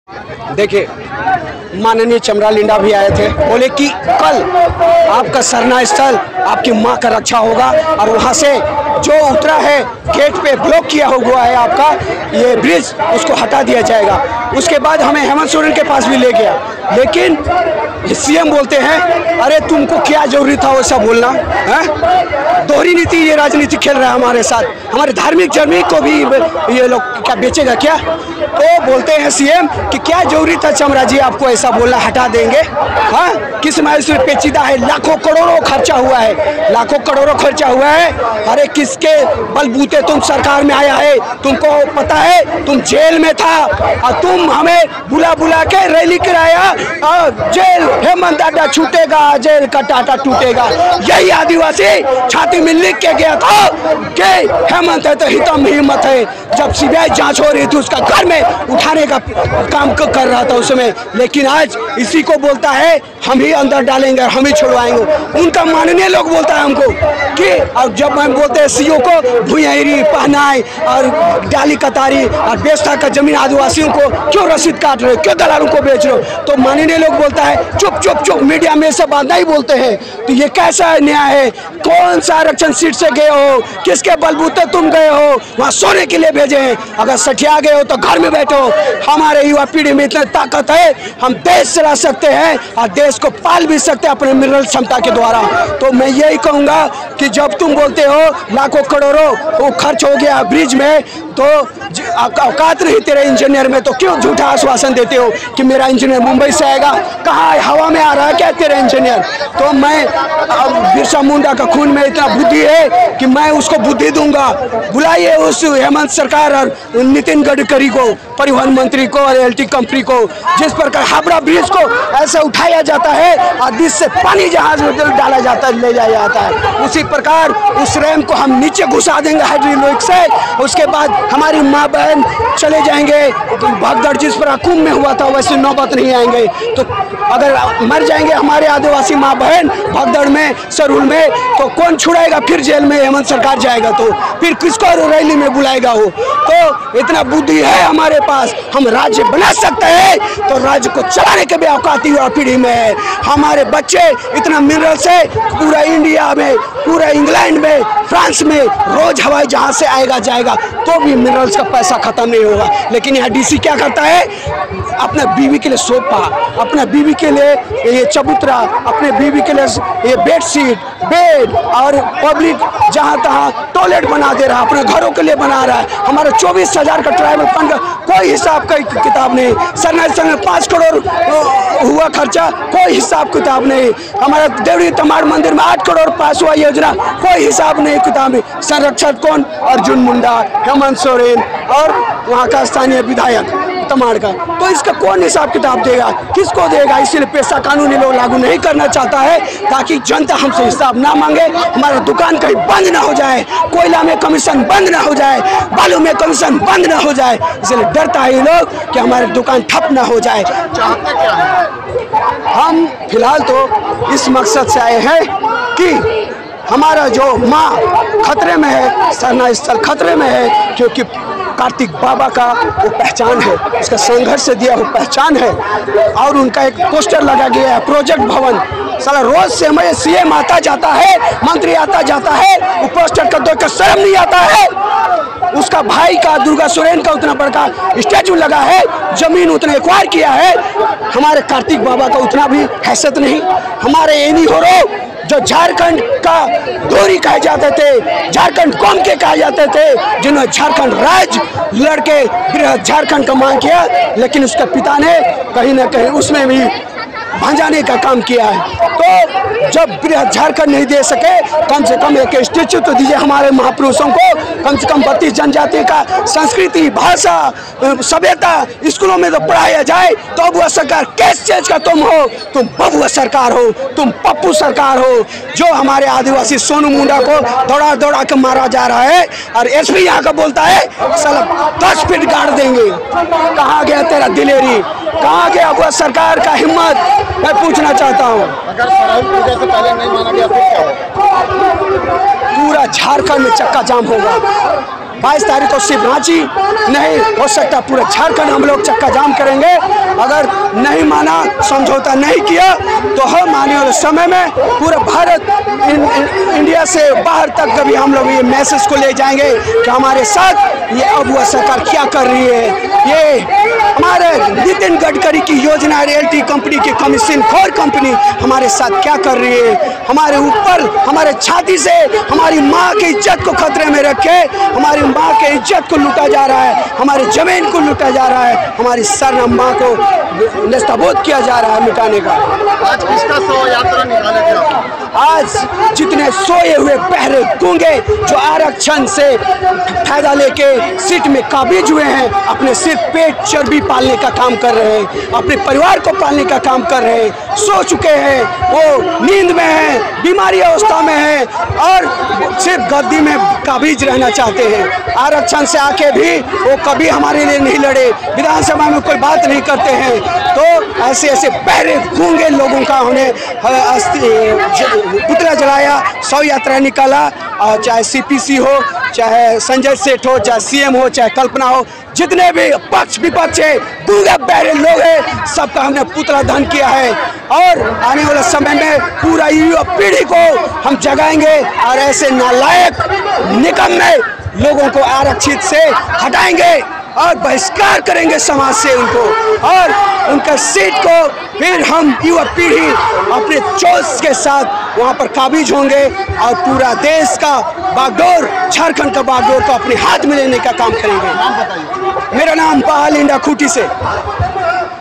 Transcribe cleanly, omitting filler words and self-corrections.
देखिए, माननीय चमरा लिंडा भी आए थे, बोले कि कल आपका सरना स्थल आपकी मां का रक्षा होगा और वहां से जो उतरा है गेट पे ब्लॉक किया हुआ है आपका ये ब्रिज, उसको हटा दिया जाएगा। उसके बाद हमें हेमंत सोरेन के पास भी ले गया, लेकिन सीएम बोलते हैं अरे तुमको क्या जरूरी था वैसा बोलना है। दोहरी नीति ये राजनीति खेल रहा है हमारे साथ, हमारे धार्मिक जमीन को भी ये लोग क्या बेचेगा क्या। तो बोलते हैं सीएम कि क्या जरूरी था चमरा जी आपको ऐसा बोलना, हटा देंगे। हाँ, किस मायूस में पेचीदा है, लाखों करोड़ों खर्चा हुआ है, लाखों करोड़ों खर्चा हुआ है। अरे किसके बलबूते तुम सरकार में आया है, तुमको पता है तुम जेल में था और तुम हमें बुला बुला के रैली कराया और जेल हेमंत दादा छूटेगा, जेल का टाटा टूटेगा। यही आदिवासी छाती में लिख के गया था कि हेमंत है तो हितम हिम्मत है। जब सीबीआई जांच हो रही थी उसका घर में उठाने का काम कर रहा था उसमें, लेकिन आज इसी को बोलता है हम ही अंदर डालेंगे, हम ही छुड़वाएंगे। उनका माननीय लोग बोलता है हमको कि और जब हम बोलते हैं सीओ को भुइयारी पहनाए और डाली कतारी और बेचता का जमीन आदिवासियों को क्यों रसीद काट रहे हो, क्यों दलालों को बेच रहे हो, तो माननीय लोग बोलता है चुप चुप चुप, मीडिया में सब बात नहीं बोलते हैं। तो ये कैसा न्याय है, कौन सा आरक्षण सीट से गए हो, किसके बलबूते तुम गए हो, वहाँ सोने के लिए भेजे हैं। अगर सठिया गए हो तो घर में बैठो, हमारे युवा पीढ़ी में इतनी ताकत है, हम देश चला सकते हैं और देश को पाल भी सकते हैं अपने मिनरल क्षमता के द्वारा। तो मैं यही कहूँगा कि जब तुम बोलते हो लाखों करोड़ों वो खर्च हो गया ब्रिज में, तो औकात नहीं तेरे इंजीनियर में, तो क्यों झूठा आश्वासन देते हो कि मेरा इंजीनियर मुंबई से आएगा, कहाँ हवा में आ रहा है क्या तेरे इंजीनियर। तो मैं बिरसा मुंडा का खून में इतना बुद्धि है कि मैं उसको बुद्धि दूंगा। बुलाइए उस हेमंत सरकार और नितिन गडकरी को, परिवहन मंत्री को और एलटी कंपनी को, जिस प्रकार हावड़ा ब्रिज को ऐसे उठाया जाता है और बीच से पानी जहाज में डाला जाता है, ले जाया जाता है, उसी प्रकार उस रैम को हम नीचे घुसा देंगे हाइड्रोलिक से। उसके बाद हमारी माँ बहन चले जाएंगे भगदड़, जिस पर कुंभ में हुआ था वैसे नौबत नहीं आएंगे। तो अगर मर जाएंगे हमारे आदिवासी माँ बहन भगदड़ में, सरूल में, तो कौन छुड़ाएगा फिर जेल में हेमंत सरकार जाएगा तो फिर किसको रैली में बुलाएगा हो। तो इतना बुद्धि है हमारे पास, हम राज्य बना सकते हैं, तो राज्य को चलाने के भी औकात युवा पीढ़ी में है। हमारे बच्चे इतना मिनरल से पूरा इंडिया में, पूरा इंग्लैंड में, फ्रांस में रोज हवाई जहाज से आएगा जाएगा, तो भी मिनरल्स का पैसा खत्म नहीं होगा। लेकिन यहाँ डीसी क्या करता है, अपने बीवी के लिए सोफा, अपने बीवी के लिए ये चबूतरा, अपने बीवी के लिए ये बेडशीट, बेड और पब्लिक जहाँ तहाँ टॉयलेट बना दे रहा है, अपने घरों के लिए बना रहा है। हमारे 24,000 का ट्राइबल फंड का कोई हिसाब का किताब नहीं, सरना में 5 करोड़ हुआ खर्चा, कोई हिसाब किताब नहीं। हमारे देवरी तमाड़ मंदिर में 8 करोड़ पास हुआ योजना, कोई हिसाब नहीं किताब में। संरक्षक कौन, अर्जुन मुंडा, हेमंत सोरेन और वहाँ का स्थानीय विधायक तमाड़ का, तो इसका कौन हिसाब किताब देगा, किसको देगा। इसलिए पेशा कानूनी लोग लागू नहीं करना चाहता है ताकि जनता हमसे हिसाब ना मांगे, हमारा दुकान कहीं बंद ना हो जाए, कोयला में कमीशन बंद ना हो जाए, बालू में कमीशन बंद ना हो जाए। इसलिए डरता है ये लोग कि हमारी दुकान ठप ना हो जाए। चाहते क्या है? हम फिलहाल तो इस मकसद से आए हैं कि हमारा जो माँ खतरे में है, सरना स्थल खतरे में है, क्योंकि कार्तिक बाबा का वो पहचान है, उसका संघर्ष से दिया वो पहचान है। और उनका एक पोस्टर लगा गया है, प्रोजेक्ट भवन। साला रोज से हमें सीएम आता जाता है, मंत्री आता जाता है, वो पोस्टर का देख कर शर्म नहीं आता है। उसका भाई का दुर्गा सोरेन का उतना बड़ा स्टैचू लगा है, जमीन उतना एक्वायर किया है, हमारे कार्तिक बाबा का उतना भी हैसियत नहीं। हमारे एनी होरो जो झारखंड का धोरी कहे जाते थे, झारखंड कौम के कहे जाते थे, जिन्होंने झारखंड राज्य लड़के बृहद झारखंड का मांग किया, लेकिन उसके पिता ने कहीं ना कहीं उसमें भी भंजाने का काम किया है। तो जब बृहद झारखंड नहीं दे सके, कम से कम एक स्टेचू तो दीजिए हमारे महापुरुषों को, कम से कम 32 जनजाति का संस्कृति, भाषा, सभ्यता स्कूलों में तो पढ़ाया जाए। तो अब वह सरकार किस चीज का तुम हो, तुम बबुआ सरकार हो, तुम पप्पू सरकार हो, जो हमारे आदिवासी सोनू मुंडा को दौड़ा दौड़ा के मारा जा रहा है। और एसपी यहाँ का बोलता है साला 10 फीट गाड़ देंगे। कहाँ गया तेरा दिलेरी, कहाँ गया वह सरकार का हिम्मत, मैं पूछना चाहता हूँ। अगर सरहुल पूजा से पहले नहीं माना गया तो क्या होगा? पूरा झारखंड में चक्का जाम होगा। 22 तारीख को सिर्फ रांची नहीं, हो सकता पूरा झारखंड हम लोग चक्का जाम करेंगे। अगर नहीं माना, समझौता नहीं किया तो हम आने वाले समय में पूरा भारत इंडिया से बाहर तक कभी हम लोग ये मैसेज को ले जाएंगे कि हमारे साथ ये अब वह सरकार क्या कर रही है। ये हमारे नितिन गडकरी की योजना, रियल्टी कंपनी की कमीशन खोर कंपनी हमारे साथ क्या कर रही है। हमारे ऊपर, हमारे छाती से हमारी माँ की इज्जत को खतरे में रखे, हमारी माँ के इज्जत को लूटा जा रहा है, हमारी जमीन को लूटा जा रहा है, हमारी सरनाम माँ को नस्ताबूद किया जा रहा है मिटाने का। आज किसका शव यात्रा निकाले थे? आज जितने सोए हुए बहरे गूंगे जो आरक्षण से फायदा लेके सीट में काबिज हुए हैं, अपने सिर्फ पेट चर्बी पालने का काम कर रहे हैं, अपने परिवार को पालने का काम कर रहे हैं, सो चुके हैं, वो नींद में हैं, बीमारी अवस्था में हैं और सिर्फ गद्दी में काबिज रहना चाहते हैं। आरक्षण से आके भी वो कभी हमारे लिए नहीं लड़े, विधानसभा में कोई बात नहीं करते हैं। तो ऐसे ऐसे बहरे गूंगे लोगों का उन्हें पुतला जलाया, शव यात्रा निकाला, और चाहे सीपीसी हो, चाहे संजय सेठ हो, चाहे सीएम हो, चाहे कल्पना हो, जितने भी पक्ष विपक्ष है, गूंगे बहरे लोग हैं, सबका हमने पुतला दहन किया है। और आने वाले समय में पूरा युवा पीढ़ी को हम जगाएंगे और ऐसे नालायक निकम्मे लोगों को आरक्षित से हटाएंगे और बहिष्कार करेंगे समाज से उनको, और उनका सीट को फिर हम युवा पीढ़ी अपने जोश के साथ वहाँ पर काबिज होंगे और पूरा देश का बागडोर, झारखंड का बागडोर को अपने हाथ में लेने का काम करेंगे। नाम बताइए। मेरा नाम पाल इंडा खूटी से।